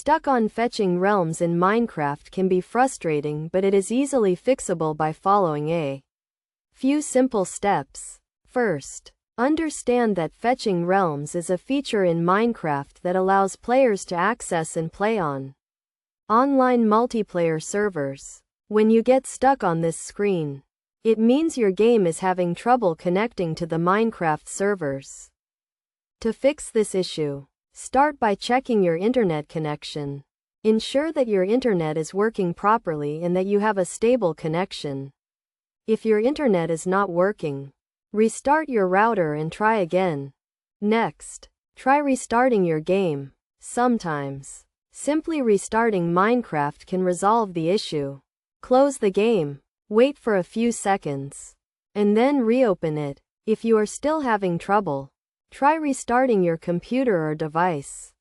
Stuck on fetching realms in Minecraft can be frustrating, but it is easily fixable by following a few simple steps. First, understand that fetching realms is a feature in Minecraft that allows players to access and play on online multiplayer servers. When you get stuck on this screen, it means your game is having trouble connecting to the Minecraft servers. To fix this issue, start by checking your internet connection. Ensure that your internet is working properly and that you have a stable connection. If your internet is not working, restart your router and try again. Next, try restarting your game. Sometimes, simply restarting Minecraft can resolve the issue. Close the game, wait for a few seconds, and then reopen it. If you are still having trouble, try restarting your computer or device.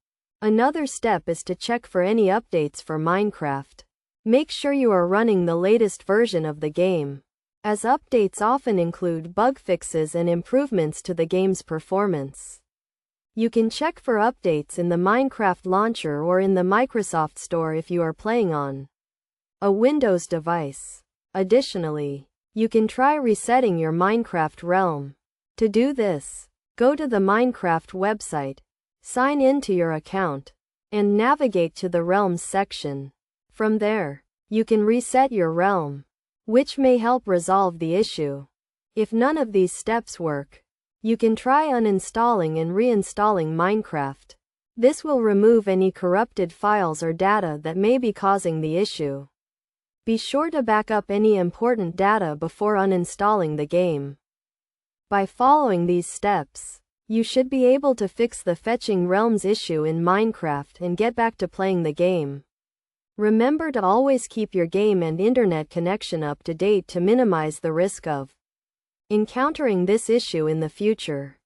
Another step is to check for any updates for Minecraft. Make sure you are running the latest version of the game, as updates often include bug fixes and improvements to the game's performance. You can check for updates in the Minecraft launcher or in the Microsoft Store if you are playing on a Windows device. Additionally, you can try resetting your Minecraft realm. To do this, go to the Minecraft website, sign in to your account, and navigate to the Realms section. From there, you can reset your realm, which may help resolve the issue. If none of these steps work, you can try uninstalling and reinstalling Minecraft. This will remove any corrupted files or data that may be causing the issue. Be sure to back up any important data before uninstalling the game. By following these steps, you should be able to fix the fetching realms issue in Minecraft and get back to playing the game. Remember to always keep your game and internet connection up to date to minimize the risk of encountering this issue in the future.